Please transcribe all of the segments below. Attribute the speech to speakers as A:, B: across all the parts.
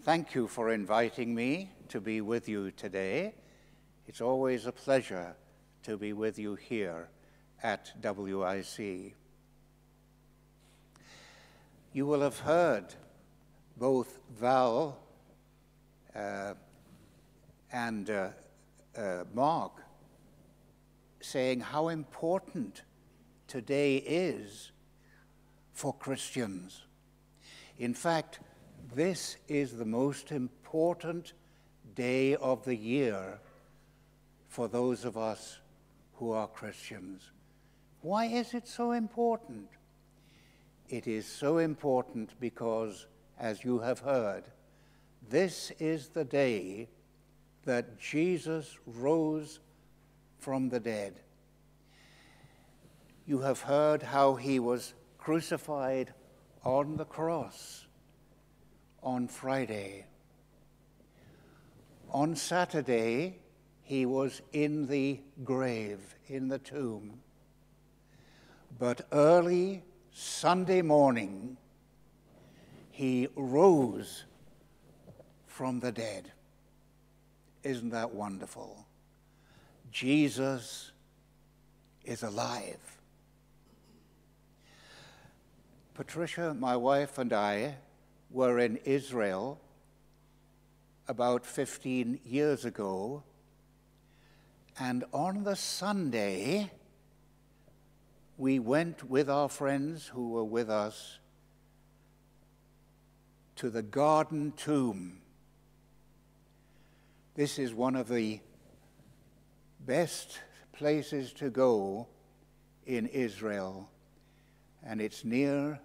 A: Thank you for inviting me to be with you today. It's always a pleasure to be with you here at WIC. You will have heard both Val and Mark saying how important today is for Christians. In fact, this is the most important day of the year for those of us who are Christians. Why is it so important? It is so important because, as you have heard, this is the day that Jesus rose from the dead. You have heard how he was crucified on the cross on Friday. On Saturday, he was in the grave, in the tomb. But early Sunday morning, he rose from the dead. Isn't that wonderful? Jesus is alive. Patricia, my wife, and I were in Israel about 15 years ago, and on the Sunday, we went with our friends who were with us to the Garden Tomb. This is one of the best places to go in Israel, and it's near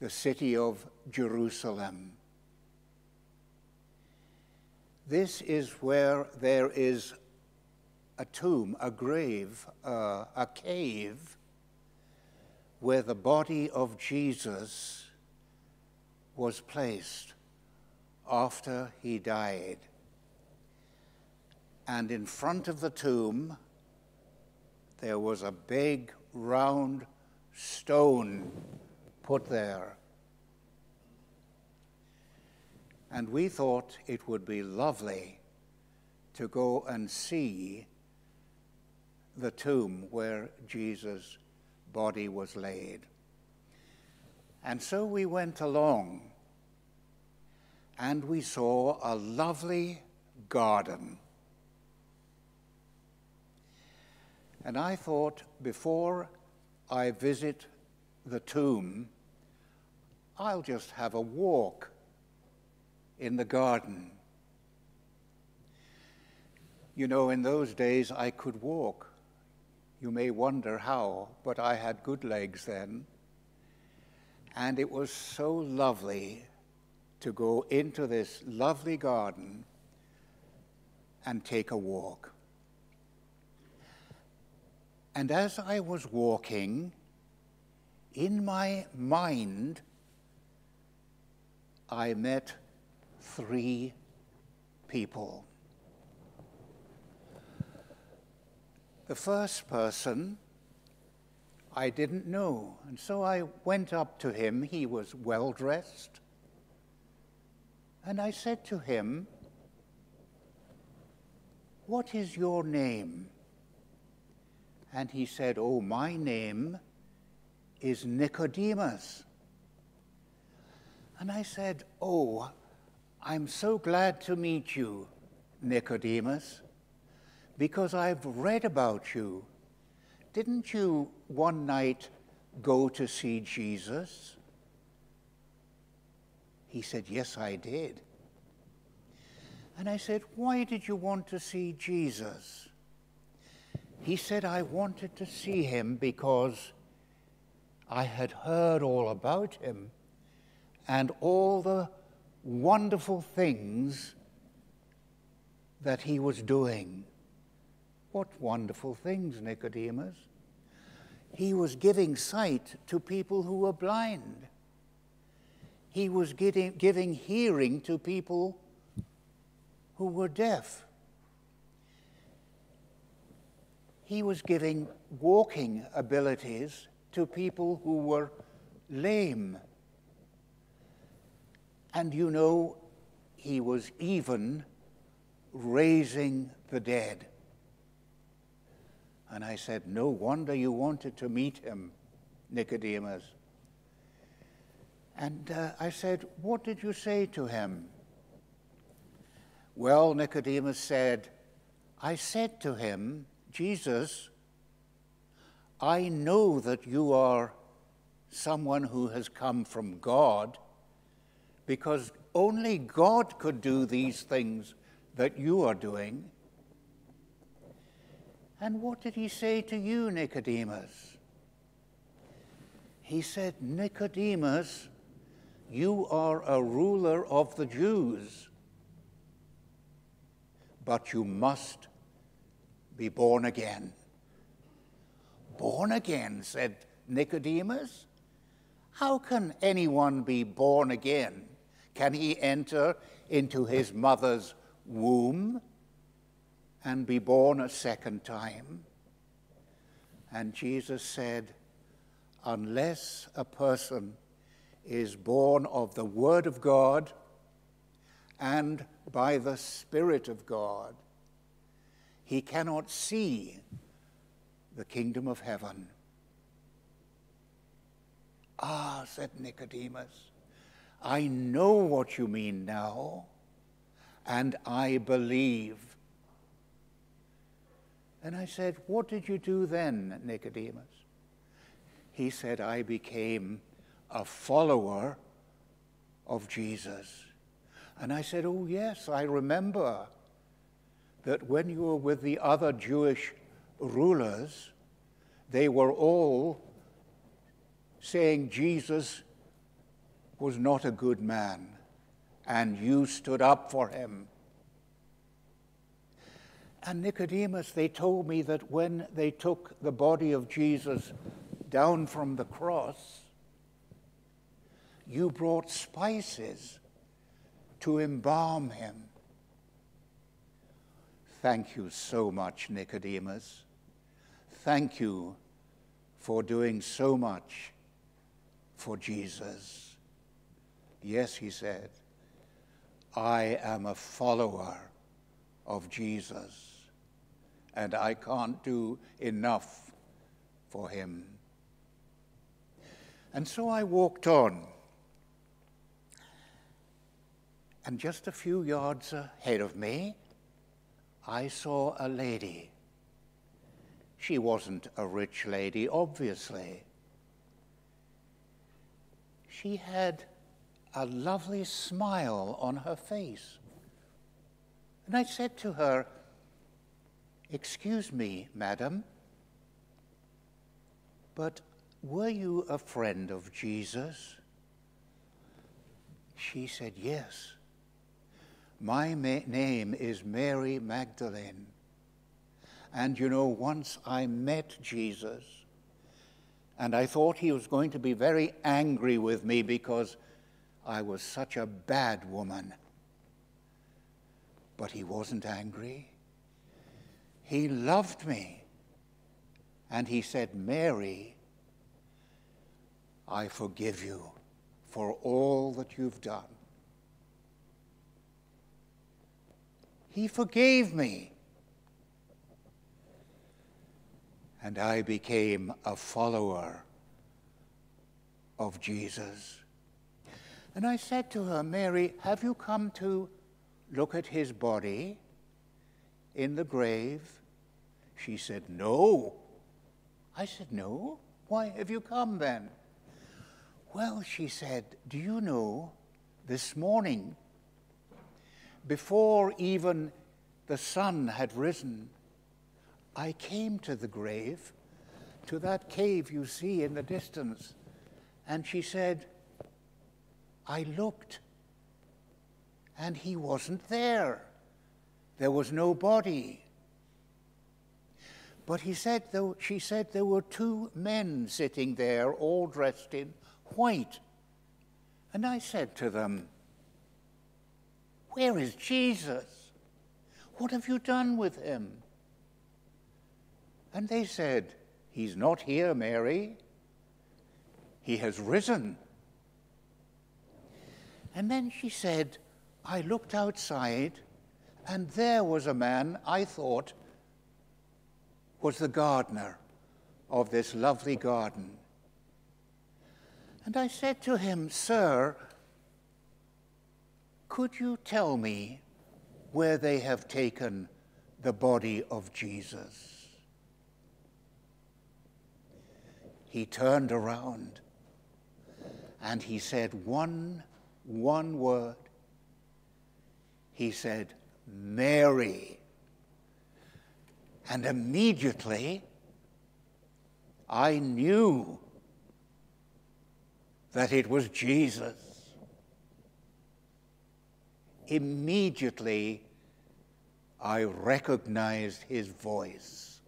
A: the city of Jerusalem. This is where there is a tomb, a grave, a cave, where the body of Jesus was placed after he died. And in front of the tomb, there was a big round stone put there. And we thought it would be lovely to go and see the tomb where Jesus' body was laid. And so we went along, and we saw a lovely garden. And I thought, before I visit the tomb, I'll just have a walk in the garden. You know, in those days I could walk. You may wonder how, but I had good legs then. And it was so lovely to go into this lovely garden and take a walk. And as I was walking, in my mind, I met 3 people. The first person I didn't know, and so I went up to him. He was well-dressed, and I said to him, "What is your name?" And he said, "Oh, my name is Nicodemus." And I said, "Oh, I'm so glad to meet you, Nicodemus, because I've read about you. Didn't you one night go to see Jesus?" He said, "Yes, I did." And I said, "Why did you want to see Jesus?" He said, "I wanted to see him because I had heard all about him and all the wonderful things that he was doing." What wonderful things, Nicodemus? He was giving sight to people who were blind. He was giving hearing to people who were deaf. He was giving walking abilities to people who were lame. And you know, he was even raising the dead. And I said, no wonder you wanted to meet him, Nicodemus. And I said, what did you say to him? Well, Nicodemus said, I said to him, Jesus, I know that you are someone who has come from God, because only God could do these things that you are doing. And what did he say to you, Nicodemus? He said, Nicodemus, you are a ruler of the Jews, but you must be born again. Born again, said Nicodemus. How can anyone be born again? Can he enter into his mother's womb and be born a second time? And Jesus said, unless a person is born of the Word of God and by the Spirit of God, he cannot see the kingdom of heaven. Ah, said Nicodemus, I know what you mean now, and I believe. And I said, what did you do then, Nicodemus? He said, I became a follower of Jesus. And I said, oh yes, I remember that when you were with the other Jewish rulers, they were all saying Jesus was not a good man, and you stood up for him. And Nicodemus, they told me that when they took the body of Jesus down from the cross, you brought spices to embalm him. Thank you so much, Nicodemus. Thank you for doing so much for Jesus. Yes, he said, I am a follower of Jesus, and I can't do enough for him. And so I walked on, and just a few yards ahead of me, I saw a lady. She wasn't a rich lady, obviously. She had a lovely smile on her face. And I said to her, excuse me, madam, but were you a friend of Jesus? She said, yes. My name is Mary Magdalene. And you know, once I met Jesus, and I thought he was going to be very angry with me because I was such a bad woman. But he wasn't angry. He loved me. And he said, Mary, I forgive you for all that you've done. He forgave me. And I became a follower of Jesus. And I said to her, Mary, have you come to look at his body in the grave? She said, no. I said, no? Why have you come then? Well, she said, do you know, this morning, before even the sun had risen, I came to the grave, to that cave you see in the distance, and she said, I looked, and he wasn't there. There was no body. But she said there were two men sitting there, all dressed in white. And I said to them, where is Jesus? What have you done with him? And they said, he's not here, Mary. He has risen. And then she said, I looked outside, and there was a man I thought was the gardener of this lovely garden. And I said to him, "Sir, could you tell me where they have taken the body of Jesus?" He turned around and he said one word. He said, "Mary." And immediately I knew that it was Jesus. Immediately I recognized his voice.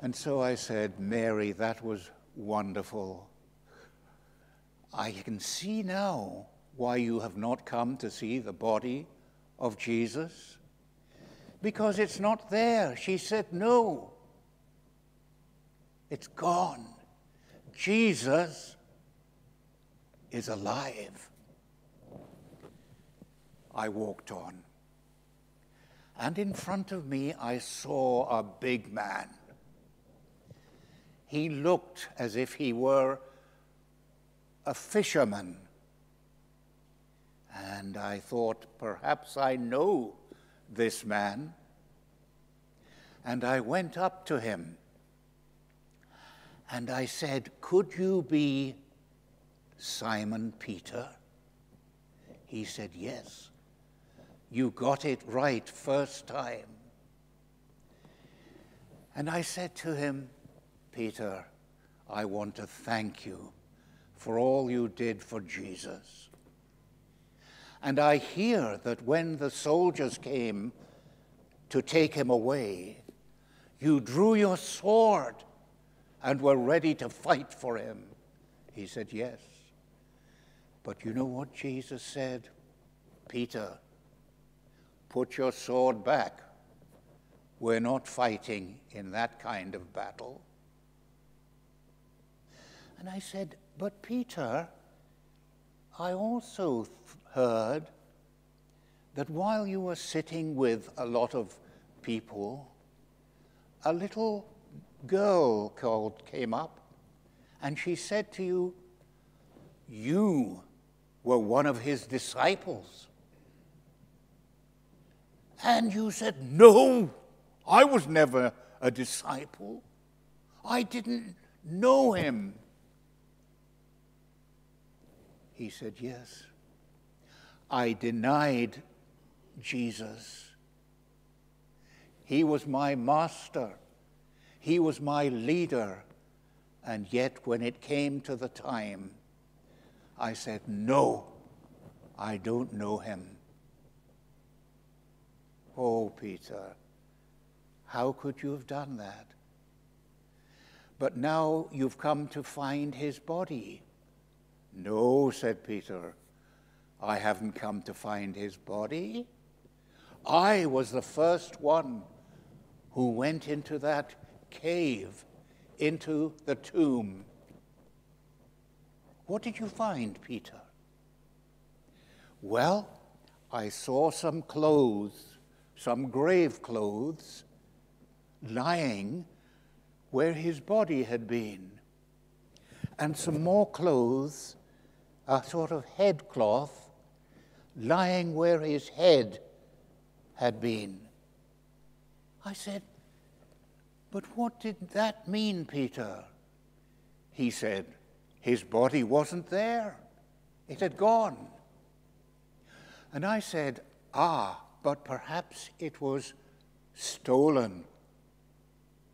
A: And so I said, "Mary, that was wonderful. I can see now why you have not come to see the body of Jesus, because it's not there." She said, "No, it's gone. Jesus is alive." I walked on, and in front of me I saw a big man. He looked as if he were a fisherman. And I thought, perhaps I know this man. And I went up to him and I said, "Could you be Simon Peter?" He said, "Yes, you got it right first time." And I said to him, "Peter, I want to thank you for all you did for Jesus. And I hear that when the soldiers came to take him away, you drew your sword and were ready to fight for him." He said, "Yes. But you know what Jesus said? Peter, put your sword back. We're not fighting in that kind of battle." And I said, "But Peter, I also heard that while you were sitting with a lot of people, a little girl came up and she said to you, you were one of his disciples. And you said, 'No, I was never a disciple. I didn't know him.'" He said, "Yes, I denied Jesus. He was my master. He was my leader. And yet when it came to the time, I said, 'No, I don't know him.'" Oh, Peter, how could you have done that? "But now you've come to find his body." "No," said Peter, "I haven't come to find his body. I was the first one who went into that cave, into the tomb." "What did you find, Peter?" "Well, I saw some clothes, some grave clothes, lying where his body had been, and some more clothes, a sort of headcloth, lying where his head had been." I said, "But what did that mean, Peter?" He said, "His body wasn't there. It had gone." And I said, "But perhaps it was stolen.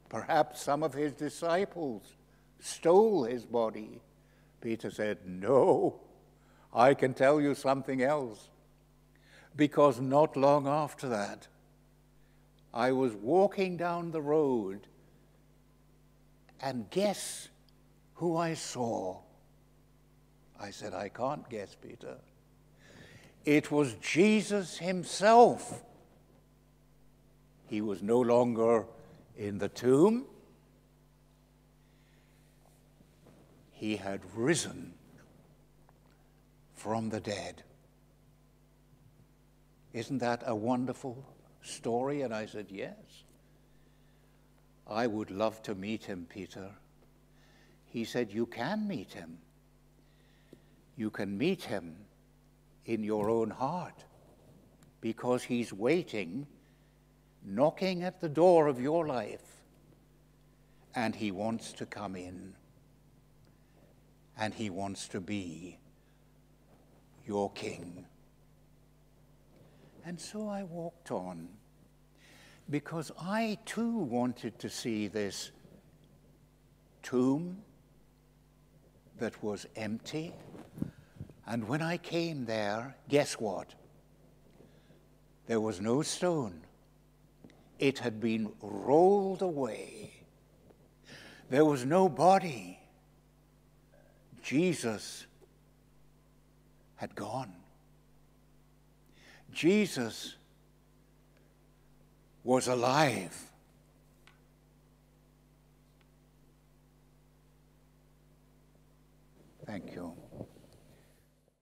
A: Perhaps some of his disciples stole his body." Peter said, "No, I can tell you something else. Because not long after that, I was walking down the road, and guess who I saw?" I said, "I can't guess, Peter." It was Jesus himself. He was no longer in the tomb. He had risen from the dead. Isn't that a wonderful story? And I said, yes. I would love to meet him, Peter. He said, you can meet him. You can meet him in your own heart, because he's waiting, knocking at the door of your life, and he wants to come in, and he wants to be your king. And so I walked on, because I too wanted to see this tomb that was empty. And when I came there, guess what? There was no stone. It had been rolled away. There was no body. Jesus had gone. Jesus was alive. Thank you.